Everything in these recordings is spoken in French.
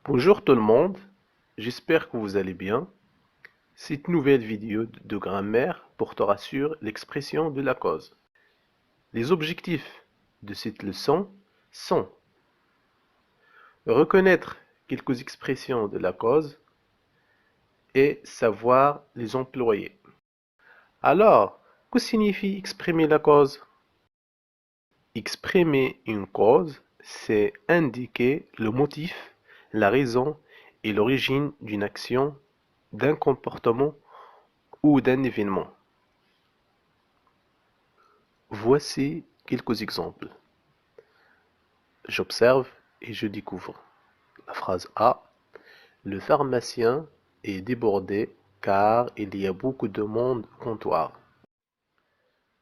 Bonjour tout le monde, j'espère que vous allez bien. Cette nouvelle vidéo de grammaire portera sur l'expression de la cause. Les objectifs de cette leçon sont reconnaître quelques expressions de la cause et savoir les employer. Alors, que signifie exprimer la cause? Exprimer une cause, c'est indiquer le motif, la raison et l'origine d'une action, d'un comportement ou d'un événement. Voici quelques exemples. J'observe et je découvre. La phrase A. Le pharmacien est débordé car il y a beaucoup de monde au comptoir.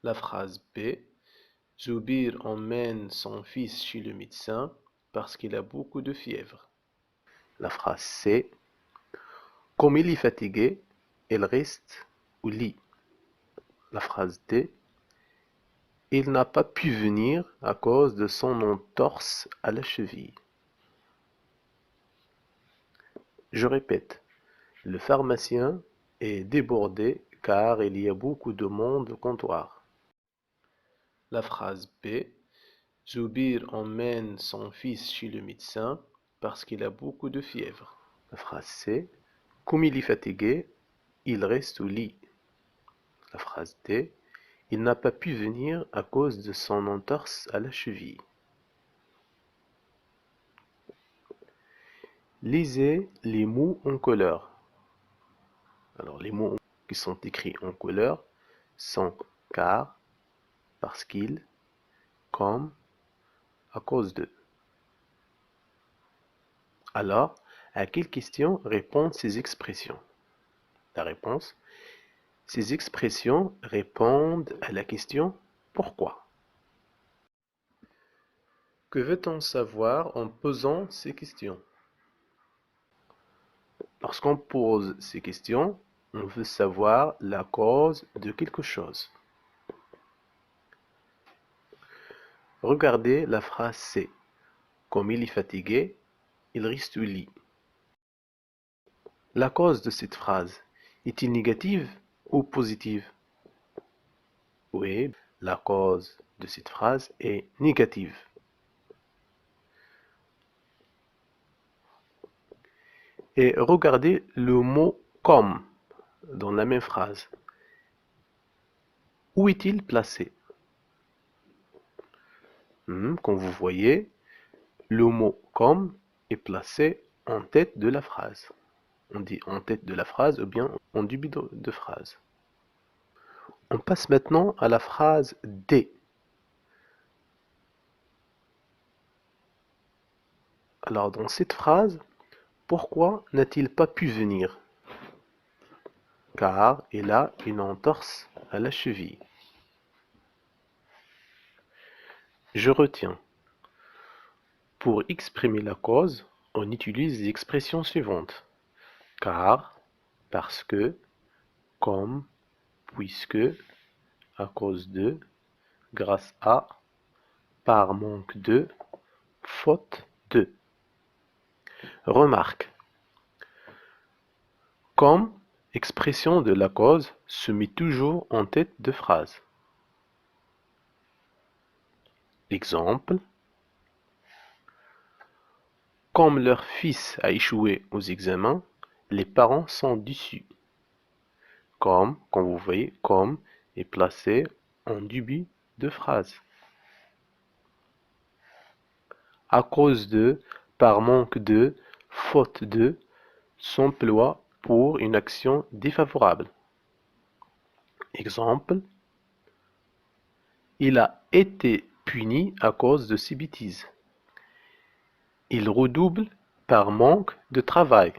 La phrase B. Zoubir emmène son fils chez le médecin parce qu'il a beaucoup de fièvre. La phrase C. Comme il est fatigué, il reste au lit. La phrase D. Il n'a pas pu venir à cause de son entorse à la cheville. Je répète, le pharmacien est débordé car il y a beaucoup de monde au comptoir. La phrase B. Zoubir emmène son fils chez le médecin parce qu'il a beaucoup de fièvre. La phrase C. Comme il est fatigué, il reste au lit. La phrase D. Il n'a pas pu venir à cause de son entorse à la cheville. Lisez les mots en couleur. Alors, les mots qui sont écrits en couleur sont car, parce qu'il, comme, à cause de. Alors, à quelle question répondent ces expressions? La réponse, ces expressions répondent à la question pourquoi. Que veut-on savoir en posant ces questions? Lorsqu'on pose ces questions, on veut savoir la cause de quelque chose. Regardez la phrase C. Comme il est fatigué, il reste au lit. La cause de cette phrase est-elle négative ou positive? Oui, la cause de cette phrase est négative. Et regardez le mot comme dans la même phrase. Où est-il placé? Comme vous voyez, le mot comme est placé en tête de la phrase. On dit en tête de la phrase ou bien en début de phrase. On passe maintenant à la phrase D. Alors dans cette phrase, pourquoi n'a-t-il pas pu venir? Car il a une entorse à la cheville. Je retiens. Pour exprimer la cause, on utilise les expressions suivantes. Car, parce que, comme, puisque, à cause de, grâce à, par manque de, faute de. Remarque. Comme, expression de la cause, se met toujours en tête de phrase. Exemple. Comme leur fils a échoué aux examens, les parents sont déçus. Comme vous voyez, comme est placé en début de phrase. À cause de, par manque de, faute de, s'emploie pour une action défavorable. Exemple. Il a été puni à cause de ses bêtises. Il redouble par manque de travail.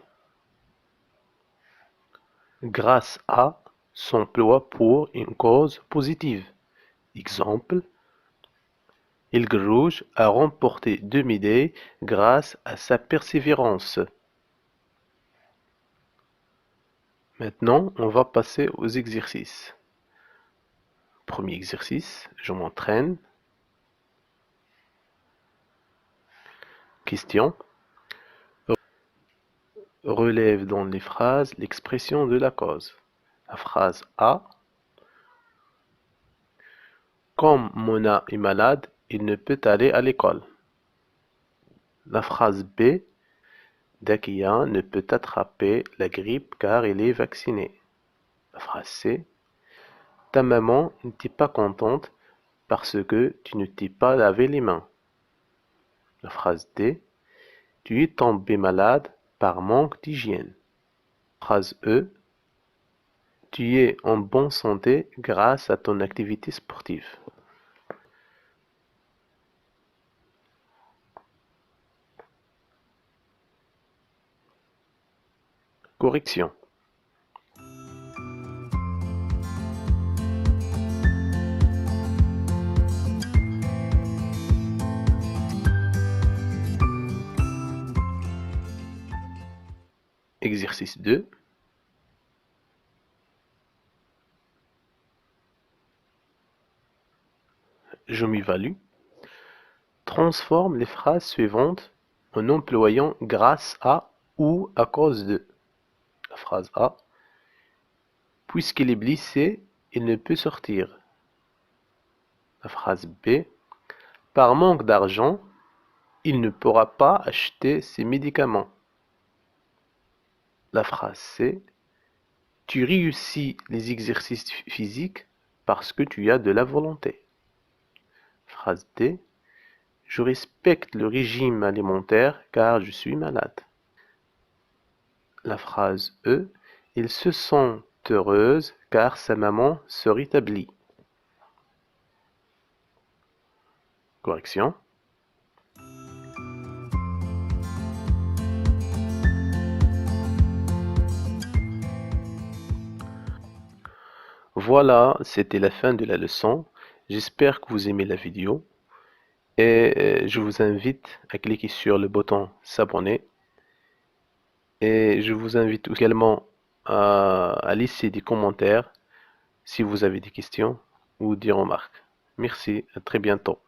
Grâce à s'emploie pour une cause positive. Exemple. Aigle Rouge a remporté 2 médailles grâce à sa persévérance. Maintenant, on va passer aux exercices. Premier exercice, je m'entraîne. Question. relève dans les phrases l'expression de la cause. La phrase A. Comme Mona est malade, il ne peut aller à l'école. La phrase B. Dakia ne peut attraper la grippe car il est vacciné. La phrase C. Ta maman n'était pas contente parce que tu ne t'es pas lavé les mains. La phrase D. Tu es tombé malade par manque d'hygiène. Phrase E. Tu es en bonne santé grâce à ton activité sportive. Correction. Exercice 2. Je m'évalue. Transforme les phrases suivantes en employant grâce à ou à cause de. La phrase A. Puisqu'il est blessé, il ne peut sortir. La phrase B. Par manque d'argent, il ne pourra pas acheter ses médicaments. La phrase C. Tu réussis les exercices physiques parce que tu as de la volonté. Phrase D. Je respecte le régime alimentaire car je suis malade. La phrase E. Il se sent heureuse car sa maman se rétablit. Correction. Voilà, c'était la fin de la leçon. J'espère que vous aimez la vidéo et je vous invite à cliquer sur le bouton s'abonner et je vous invite également à laisser des commentaires si vous avez des questions ou des remarques. Merci, à très bientôt.